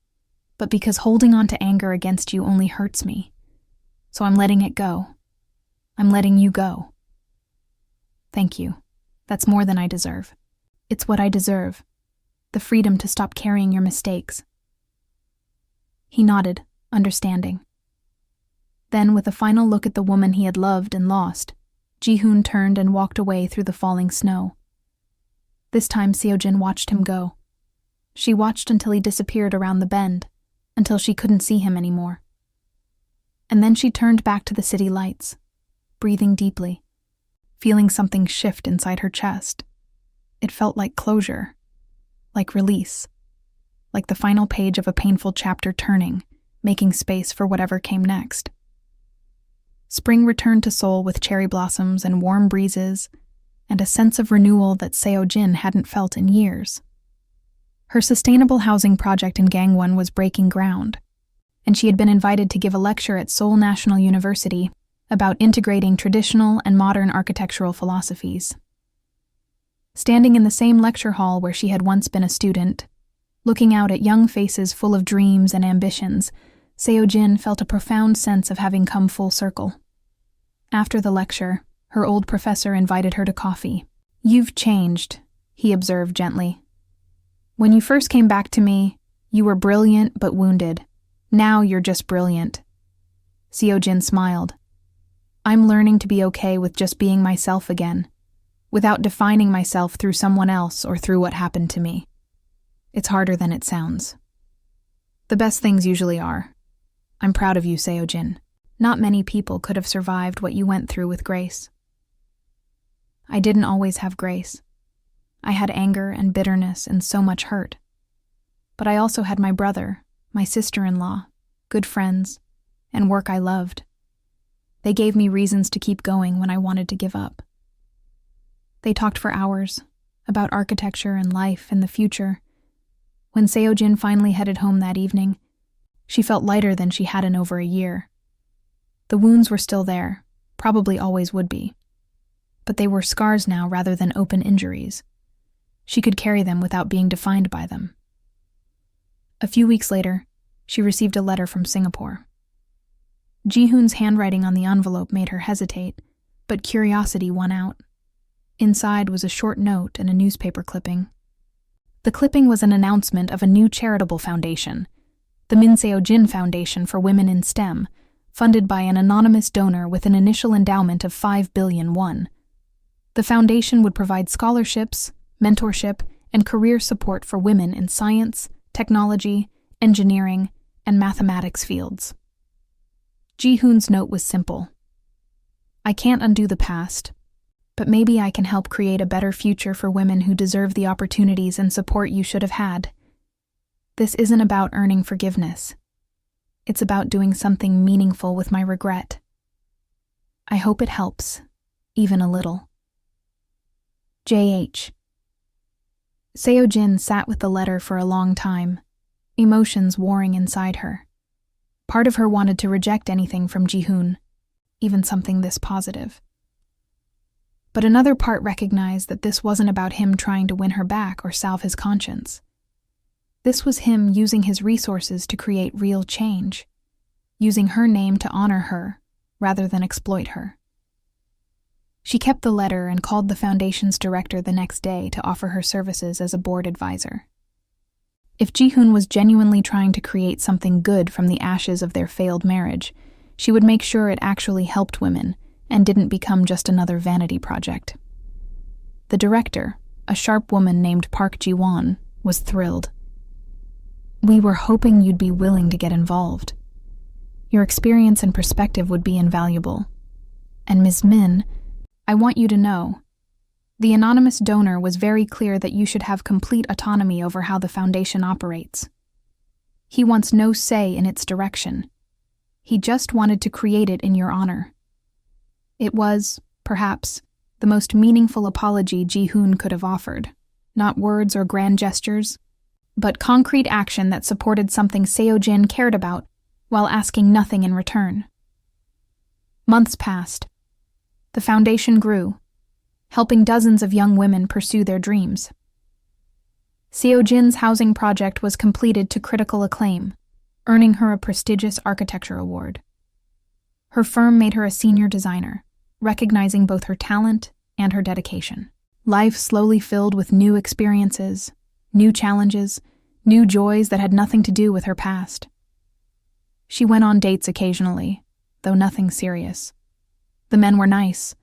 but because holding on to anger against you only hurts me. So I'm letting it go. I'm letting you go. Thank you. That's more than I deserve. It's what I deserve. The freedom to stop carrying your mistakes." He nodded, understanding. Then, with a final look at the woman he had loved and lost, Ji-hoon turned and walked away through the falling snow. This time Seo-jin watched him go. She watched until he disappeared around the bend, until she couldn't see him anymore. And then she turned back to the city lights, breathing deeply, feeling something shift inside her chest. It felt like closure, like release, like the final page of a painful chapter turning, making space for whatever came next. Spring returned to Seoul with cherry blossoms and warm breezes, and a sense of renewal that Seo-jin hadn't felt in years. Her sustainable housing project in Gangwon was breaking ground, and she had been invited to give a lecture at Seoul National University about integrating traditional and modern architectural philosophies. Standing in the same lecture hall where she had once been a student, looking out at young faces full of dreams and ambitions, Seo-jin felt a profound sense of having come full circle. After the lecture, her old professor invited her to coffee. "You've changed," he observed gently. "When you first came back to me, you were brilliant but wounded. Now you're just brilliant." Seo-jin smiled. "I'm learning to be okay with just being myself again, without defining myself through someone else or through what happened to me. It's harder than it sounds. The best things usually are. I'm proud of you, Seo-jin. Not many people could have survived what you went through with grace." "I didn't always have grace. I had anger and bitterness and so much hurt. But I also had my brother, my sister-in-law, good friends, and work I loved. They gave me reasons to keep going when I wanted to give up." They talked for hours about architecture and life and the future. When Seo-jin finally headed home that evening, she felt lighter than she had in over a year. The wounds were still there, probably always would be. But they were scars now rather than open injuries. She could carry them without being defined by them. A few weeks later, she received a letter from Singapore. Ji-hoon's handwriting on the envelope made her hesitate, but curiosity won out. Inside was a short note and a newspaper clipping. The clipping was an announcement of a new charitable foundation, the Min Seo-jin Foundation for Women in STEM, funded by an anonymous donor with an initial endowment of 5 billion won. The foundation would provide scholarships, mentorship, and career support for women in science, technology, engineering, and mathematics fields. Ji-hoon's note was simple. "I can't undo the past, but maybe I can help create a better future for women who deserve the opportunities and support you should have had. This isn't about earning forgiveness. It's about doing something meaningful with my regret. I hope it helps, even a little. J.H." Seo-jin sat with the letter for a long time, emotions warring inside her. Part of her wanted to reject anything from Ji-hoon, even something this positive. But another part recognized that this wasn't about him trying to win her back or salve his conscience. This was him using his resources to create real change, using her name to honor her rather than exploit her. She kept the letter and called the foundation's director the next day to offer her services as a board advisor. If Ji-hoon was genuinely trying to create something good from the ashes of their failed marriage, she would make sure it actually helped women and didn't become just another vanity project. The director, a sharp woman named Park Ji-won, was thrilled. "We were hoping you'd be willing to get involved. Your experience and perspective would be invaluable. And Ms. Min, I want you to know, the anonymous donor was very clear that you should have complete autonomy over how the foundation operates. He wants no say in its direction. He just wanted to create it in your honor." It was, perhaps, the most meaningful apology Ji-hoon could have offered. Not words or grand gestures, but concrete action that supported something Seo-jin cared about while asking nothing in return. Months passed. The foundation grew, helping dozens of young women pursue their dreams. Seo-jin's housing project was completed to critical acclaim, earning her a prestigious architecture award. Her firm made her a senior designer, recognizing both her talent and her dedication. Life slowly filled with new experiences, new challenges, new joys that had nothing to do with her past. She went on dates occasionally, though nothing serious. The men were nice,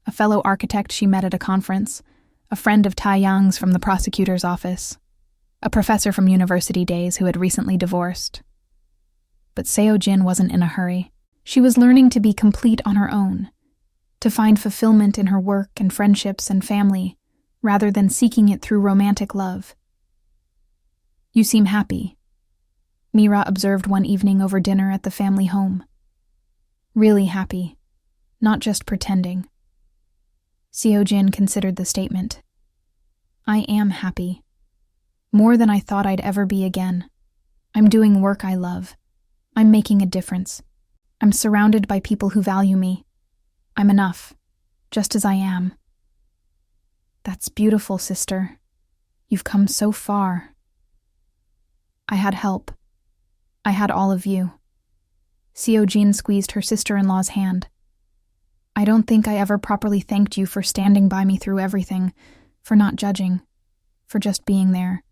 a fellow architect she met at a conference, a friend of Tai Yang's from the prosecutor's office, a professor from university days who had recently divorced. But Seo-jin wasn't in a hurry. She was learning to be complete on her own, to find fulfillment in her work and friendships and family, rather than seeking it through romantic love. "You seem happy," Mira observed one evening over dinner at the family home. "Really happy. not just pretending. Seo-jin considered the statement. I am happy. More than I thought I'd ever be again. I'm doing work I love. I'm making a difference. I'm surrounded by people who value me. I'm enough, just as I am. That's beautiful, sister. You've come so far. I had help. I had all of you. Seo-jin squeezed her sister-in-law's hand. I don't think I ever properly thanked you for standing by me through everything, for not judging, for just being there.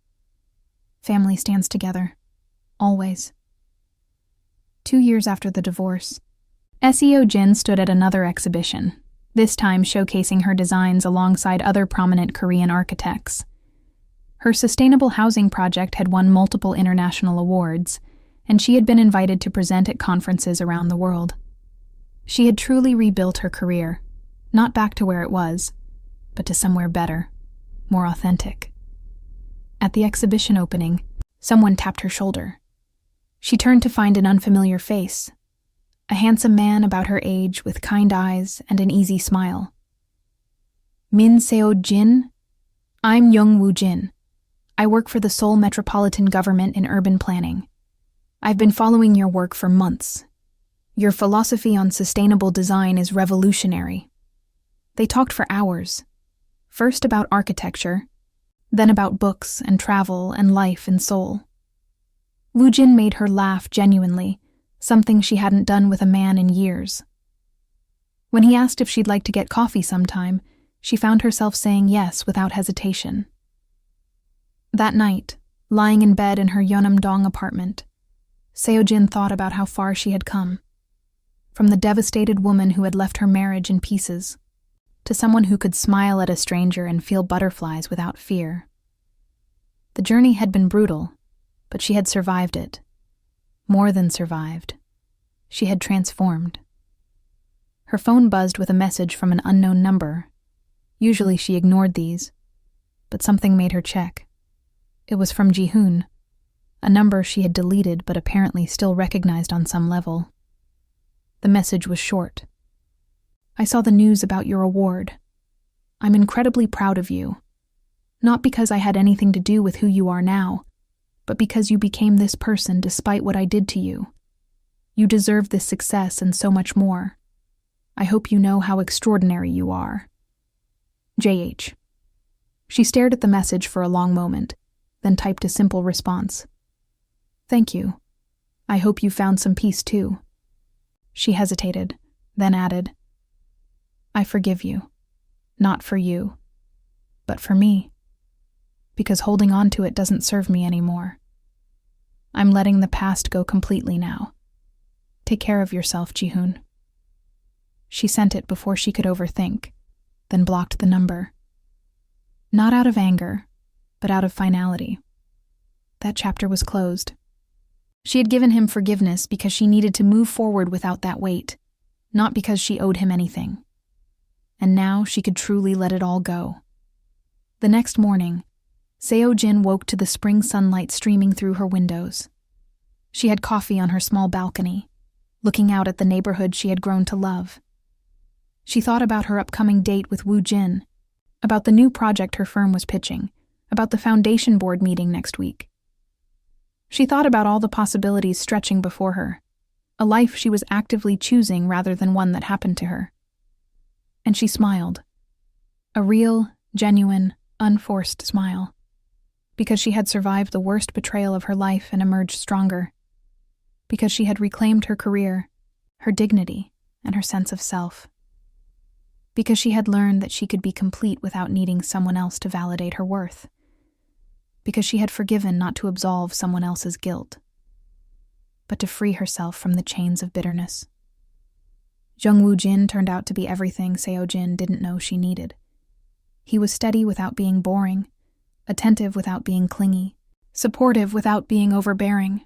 Family stands together. Always. 2 years after the divorce, Seo-jin stood at another exhibition, this time showcasing her designs alongside other prominent Korean architects. Her sustainable housing project had won multiple international awards, and she had been invited to present at conferences around the world. She had truly rebuilt her career, not back to where it was, but to somewhere better, more authentic. At the exhibition opening, someone tapped her shoulder. She turned to find an unfamiliar face, a handsome man about her age with kind eyes and an easy smile. Min Seo-jin? I'm Young-woo Jin. I work for the Seoul Metropolitan Government in urban planning. I've been following your work for months. Your philosophy on sustainable design is revolutionary. They talked for hours, first about architecture, then about books and travel and life in Seoul. Woo Jin made her laugh genuinely, something she hadn't done with a man in years. When he asked if she'd like to get coffee sometime, she found herself saying yes without hesitation. That night, lying in bed in her Yeonam-dong apartment, Seo-jin thought about how far she had come. From the devastated woman who had left her marriage in pieces, to someone who could smile at a stranger and feel butterflies without fear. The journey had been brutal, but she had survived it. More than survived. She had transformed. Her phone buzzed with a message from an unknown number. Usually she ignored these, but something made her check. It was from Ji-hoon, a number she had deleted but apparently still recognized on some level. The message was short. I saw the news about your award. I'm incredibly proud of you. Not because I had anything to do with who you are now, but because you became this person despite what I did to you. You deserve this success and so much more. I hope you know how extraordinary you are. JH. She stared at the message for a long moment, then typed a simple response. Thank you. I hope you found some peace too. She hesitated, then added, I forgive you. Not for you, but for me. Because holding on to it doesn't serve me anymore. I'm letting the past go completely now. Take care of yourself, Ji-hoon. She sent it before she could overthink, then blocked the number. Not out of anger, but out of finality. That chapter was closed. She had given him forgiveness because she needed to move forward without that weight, not because she owed him anything. And now she could truly let it all go. The next morning, Seo-jin woke to the spring sunlight streaming through her windows. She had coffee on her small balcony, looking out at the neighborhood she had grown to love. She thought about her upcoming date with Woo Jin, about the new project her firm was pitching, about the foundation board meeting next week. She thought about all the possibilities stretching before her, a life she was actively choosing rather than one that happened to her. And she smiled. A real, genuine, unforced smile. Because she had survived the worst betrayal of her life and emerged stronger. Because she had reclaimed her career, her dignity, and her sense of self. Because she had learned that she could be complete without needing someone else to validate her worth. Because she had forgiven not to absolve someone else's guilt, but to free herself from the chains of bitterness. Jung-woo Jin turned out to be everything Seo-jin didn't know she needed. He was steady without being boring, attentive without being clingy, supportive without being overbearing.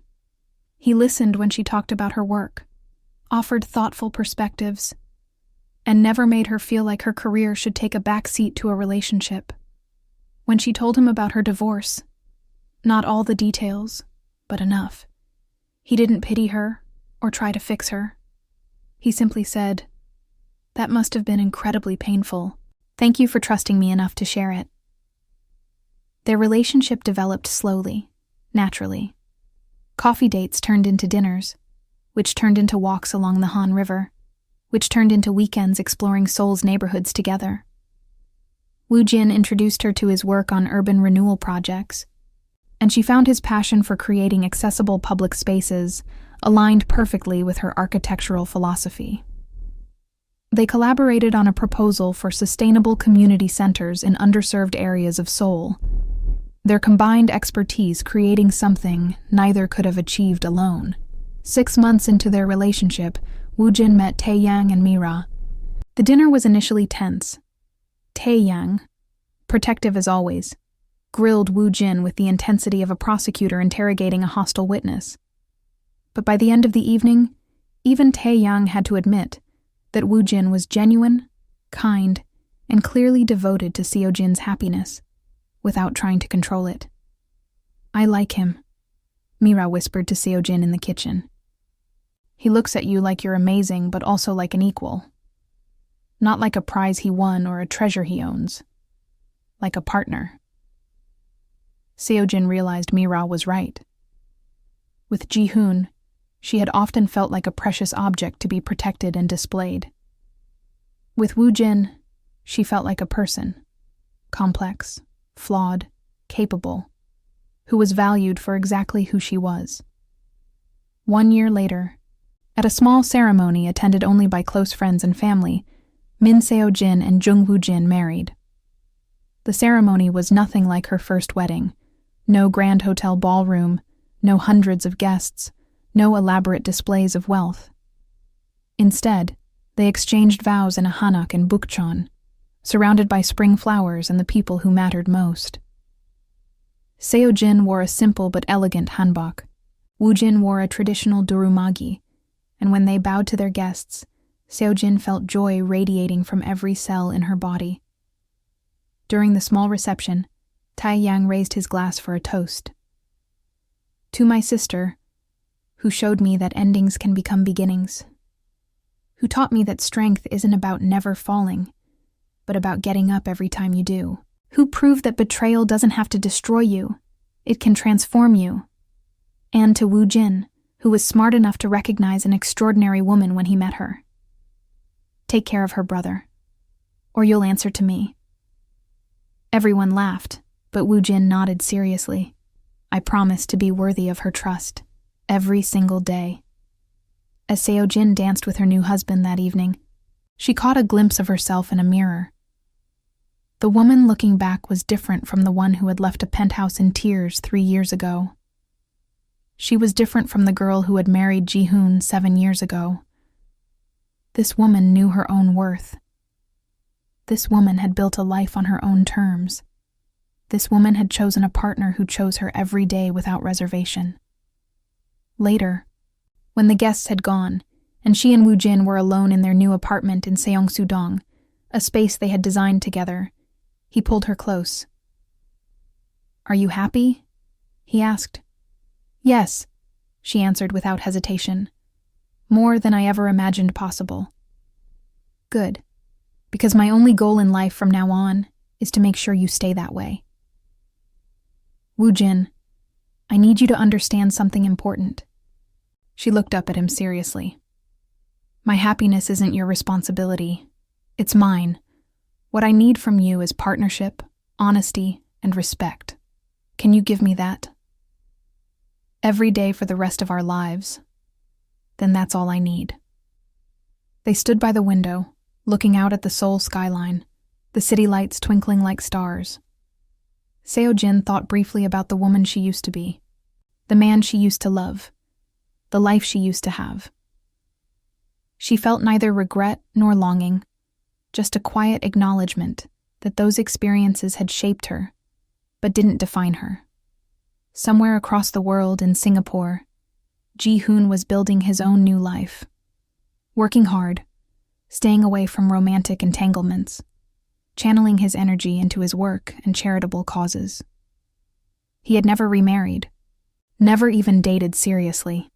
He listened when she talked about her work, offered thoughtful perspectives, and never made her feel like her career should take a back seat to a relationship. When she told him about her divorce, not all the details, but enough, he didn't pity her or try to fix her. He simply said, That must have been incredibly painful. Thank you for trusting me enough to share it. Their relationship developed slowly, naturally. Coffee dates turned into dinners, which turned into walks along the Han River, which turned into weekends exploring Seoul's neighborhoods together. Woo Jin introduced her to his work on urban renewal projects, and she found his passion for creating accessible public spaces aligned perfectly with her architectural philosophy. They collaborated on a proposal for sustainable community centers in underserved areas of Seoul, their combined expertise creating something neither could have achieved alone. 6 months into their relationship, Woo Jin met Tae-yang and Mira. The dinner was initially tense. Tae-yang, protective as always, grilled Woo Jin with the intensity of a prosecutor interrogating a hostile witness. But by the end of the evening, even Tae-yang had to admit that Woo Jin was genuine, kind, and clearly devoted to Seo Jin's happiness, without trying to control it. "I like him," Mira whispered to Seo Jin in the kitchen. "He looks at you like you're amazing, but also like an equal. Not like a prize he won or a treasure he owns. Like a partner." Seo Jin realized Mira was right. With Ji-hoon, she had often felt like a precious object to be protected and displayed. With Woo Jin, she felt like a person, complex, flawed, capable, who was valued for exactly who she was. 1 year later, at a small ceremony attended only by close friends and family, Min Seo Jin and Jung Woo Jin married. The ceremony was nothing like her first wedding. No grand hotel ballroom, no hundreds of guests, no elaborate displays of wealth. Instead, they exchanged vows in a hanok in Bukchon, surrounded by spring flowers and the people who mattered most. Seo Jin wore a simple but elegant hanbok. Woo Jin wore a traditional durumagi, and when they bowed to their guests, Seo Jin felt joy radiating from every cell in her body. During the small reception, Tae-yang raised his glass for a toast. "To my sister, who showed me that endings can become beginnings. Who taught me that strength isn't about never falling, but about getting up every time you do. Who proved that betrayal doesn't have to destroy you, it can transform you. And to Woo Jin, who was smart enough to recognize an extraordinary woman when he met her. Take care of her brother, or you'll answer to me." Everyone laughed, but Woo Jin nodded seriously. "I promise to be worthy of her trust, every single day." As Seo Jin danced with her new husband that evening, she caught a glimpse of herself in a mirror. The woman looking back was different from the one who had left a penthouse in tears 3 years ago. She was different from the girl who had married Ji-hoon 7 years ago. This woman knew her own worth. This woman had built a life on her own terms. This woman had chosen a partner who chose her every day without reservation. Later, when the guests had gone, and she and Woo Jin were alone in their new apartment in Seongsu-dong, a space they had designed together, he pulled her close. "Are you happy?" he asked. "Yes," she answered without hesitation. "More than I ever imagined possible." "Good, because my only goal in life from now on is to make sure you stay that way." "Woo Jin, I need you to understand something important." She looked up at him seriously. "My happiness isn't your responsibility. It's mine. What I need from you is partnership, honesty, and respect. Can you give me that? Every day for the rest of our lives. Then that's all I need." They stood by the window, looking out at the Seoul skyline, the city lights twinkling like stars. Seo Jin thought briefly about the woman she used to be, the man she used to love, the life she used to have. She felt neither regret nor longing, just a quiet acknowledgement that those experiences had shaped her, but didn't define her. Somewhere across the world in Singapore, Ji-hoon was building his own new life, working hard, staying away from romantic entanglements, channeling his energy into his work and charitable causes. He had never remarried, never even dated seriously.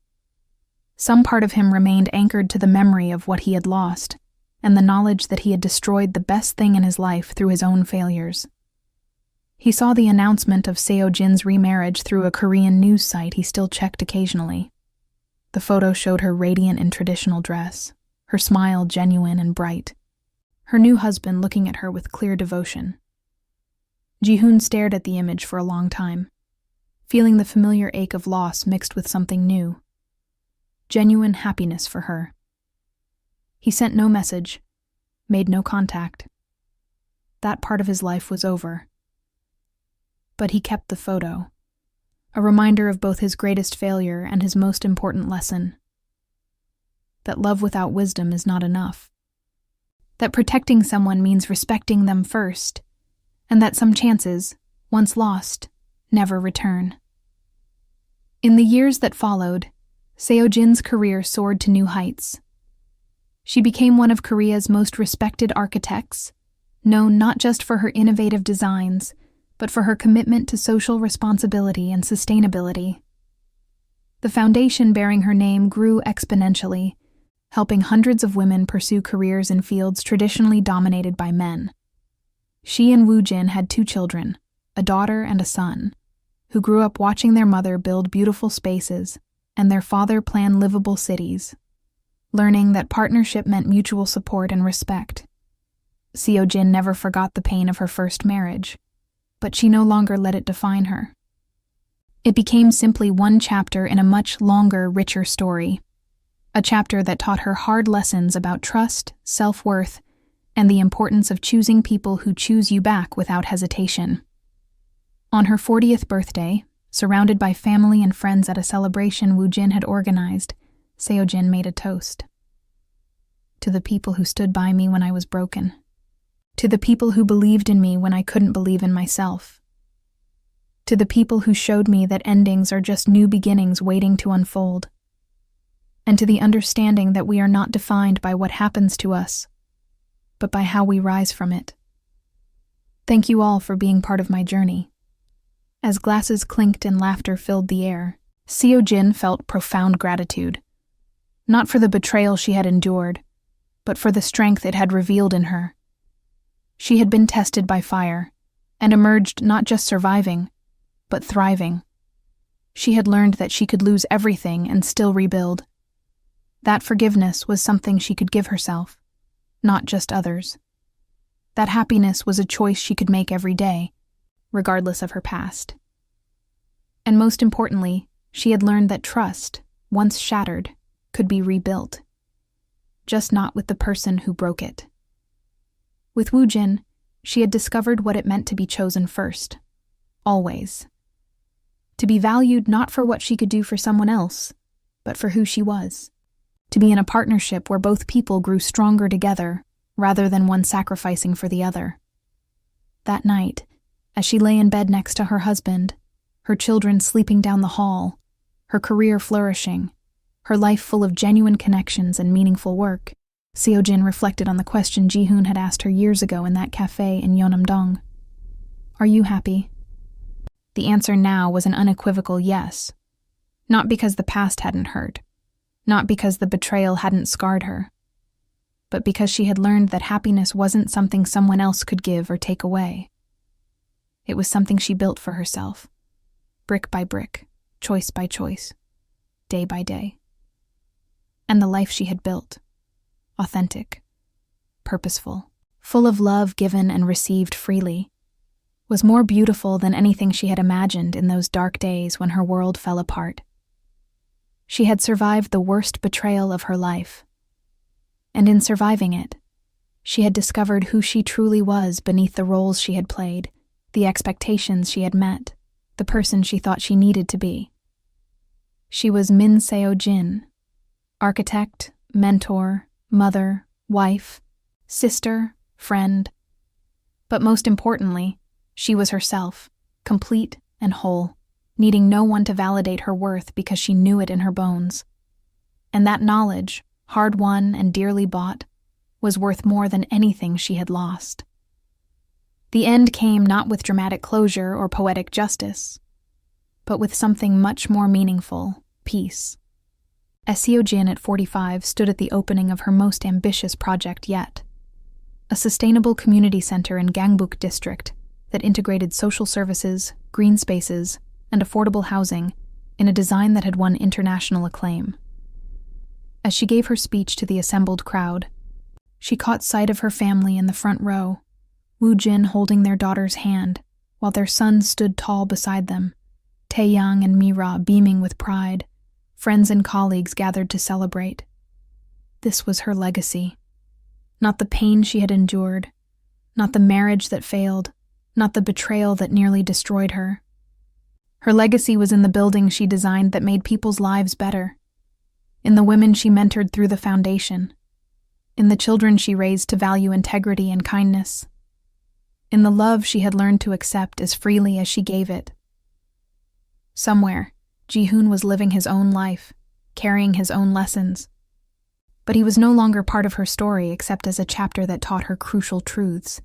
Some part of him remained anchored to the memory of what he had lost, and the knowledge that he had destroyed the best thing in his life through his own failures. He saw the announcement of Seo Jin's remarriage through a Korean news site he still checked occasionally. The photo showed her radiant in traditional dress, her smile genuine and bright, her new husband looking at her with clear devotion. Ji-hoon stared at the image for a long time, feeling the familiar ache of loss mixed with something new. Genuine happiness for her. He sent no message, made no contact. That part of his life was over. But he kept the photo, a reminder of both his greatest failure and his most important lesson. That love without wisdom is not enough. That protecting someone means respecting them first, and that some chances, once lost, never return. In the years that followed, Seo Jin's career soared to new heights. She became one of Korea's most respected architects, known not just for her innovative designs, but for her commitment to social responsibility and sustainability. The foundation bearing her name grew exponentially, helping hundreds of women pursue careers in fields traditionally dominated by men. She and Woo Jin had 2 children, a daughter and a son, who grew up watching their mother build beautiful spaces and their father plan livable cities, learning that partnership meant mutual support and respect. Seo Jin never forgot the pain of her first marriage, but she no longer let it define her. It became simply one chapter in a much longer, richer story, a chapter that taught her hard lessons about trust, self-worth, and the importance of choosing people who choose you back without hesitation. On her 40th birthday, surrounded by family and friends at a celebration Woo Jin had organized, Seo Jin made a toast. To the people who stood by me when I was broken. To the people who believed in me when I couldn't believe in myself. To the people who showed me that endings are just new beginnings waiting to unfold. And to the understanding that we are not defined by what happens to us, but by how we rise from it. Thank you all for being part of my journey. As glasses clinked and laughter filled the air, Seo Jin felt profound gratitude. Not for the betrayal she had endured, but for the strength it had revealed in her. She had been tested by fire, and emerged not just surviving, but thriving. She had learned that she could lose everything and still rebuild. That forgiveness was something she could give herself, not just others. That happiness was a choice she could make every day, regardless of her past. And most importantly, she had learned that trust, once shattered, could be rebuilt. Just not with the person who broke it. With Woo Jin, she had discovered what it meant to be chosen first. Always. To be valued not for what she could do for someone else, but for who she was. To be in a partnership where both people grew stronger together, rather than one sacrificing for the other. That night, as she lay in bed next to her husband, her children sleeping down the hall, her career flourishing, her life full of genuine connections and meaningful work, Seo Jin reflected on the question Ji-hoon had asked her years ago in that cafe in Yeonam-dong. Are you happy? The answer now was an unequivocal yes. Not because the past hadn't hurt, not because the betrayal hadn't scarred her, but because she had learned that happiness wasn't something someone else could give or take away. It was something she built for herself, brick by brick, choice by choice, day by day. And the life she had built, authentic, purposeful, full of love given and received freely, was more beautiful than anything she had imagined in those dark days when her world fell apart. She had survived the worst betrayal of her life, and in surviving it, she had discovered who she truly was beneath the roles she had played, the expectations she had met, the person she thought she needed to be. She was Min Seo Jin, architect, mentor, mother, wife, sister, friend. But most importantly, she was herself, complete and whole, needing no one to validate her worth because she knew it in her bones. And that knowledge, hard-won and dearly bought, was worth more than anything she had lost. The end came not with dramatic closure or poetic justice, but with something much more meaningful, peace. Seo Jin at 45 stood at the opening of her most ambitious project yet. A sustainable community center in Gangbuk district that integrated social services, green spaces, and affordable housing in a design that had won international acclaim. As she gave her speech to the assembled crowd, she caught sight of her family in the front row, Woo Jin holding their daughter's hand, while their son stood tall beside them, Taeyang and Mira beaming with pride. Friends and colleagues gathered to celebrate. This was her legacy. Not the pain she had endured, not the marriage that failed, not the betrayal that nearly destroyed her. Her legacy was in the buildings she designed that made people's lives better, in the women she mentored through the foundation, in the children she raised to value integrity and kindness, in the love she had learned to accept as freely as she gave it. Somewhere, Ji-hoon was living his own life, carrying his own lessons. But he was no longer part of her story except as a chapter that taught her crucial truths.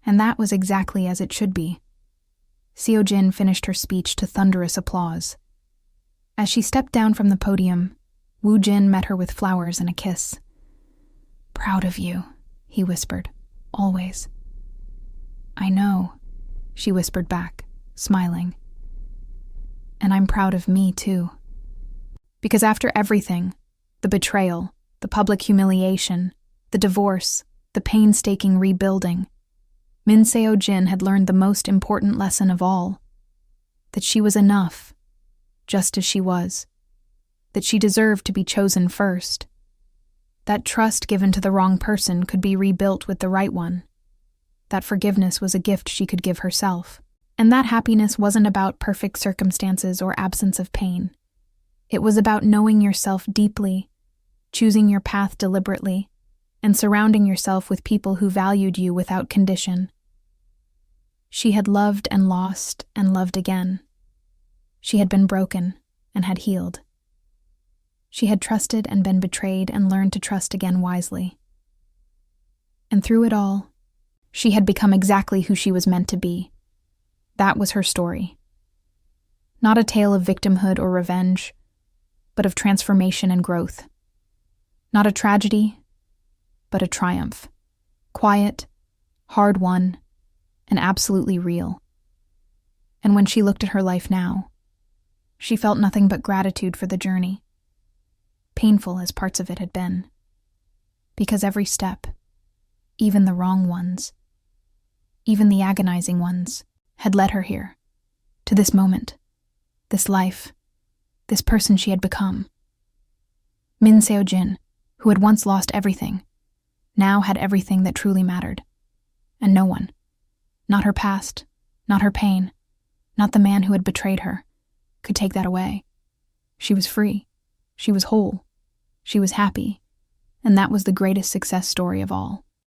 And that was exactly as it should be. Seo Jin finished her speech to thunderous applause. As she stepped down from the podium, Woo Jin met her with flowers and a kiss. "Proud of you," he whispered, "always." "I know," she whispered back, smiling. "And I'm proud of me, too. Because after everything, the betrayal, the public humiliation, the divorce, the painstaking rebuilding, Min Seo Jin had learned the most important lesson of all, that she was enough, just as she was, that she deserved to be chosen first, that trust given to the wrong person could be rebuilt with the right one, that forgiveness was a gift she could give herself. And that happiness wasn't about perfect circumstances or absence of pain. It was about knowing yourself deeply, choosing your path deliberately, and surrounding yourself with people who valued you without condition. She had loved and lost and loved again. She had been broken and had healed. She had trusted and been betrayed and learned to trust again wisely. And through it all, she had become exactly who she was meant to be. That was her story. Not a tale of victimhood or revenge, but of transformation and growth. Not a tragedy, but a triumph. Quiet, hard-won, and absolutely real. And when she looked at her life now, she felt nothing but gratitude for the journey, painful as parts of it had been. Because every step, even the wrong ones, even the agonizing ones, had led her here, to this moment, this life, this person she had become. Min Seo Jin, who had once lost everything, now had everything that truly mattered. And no one, not her past, not her pain, not the man who had betrayed her, could take that away. She was free, she was whole, she was happy, and that was the greatest success story of all.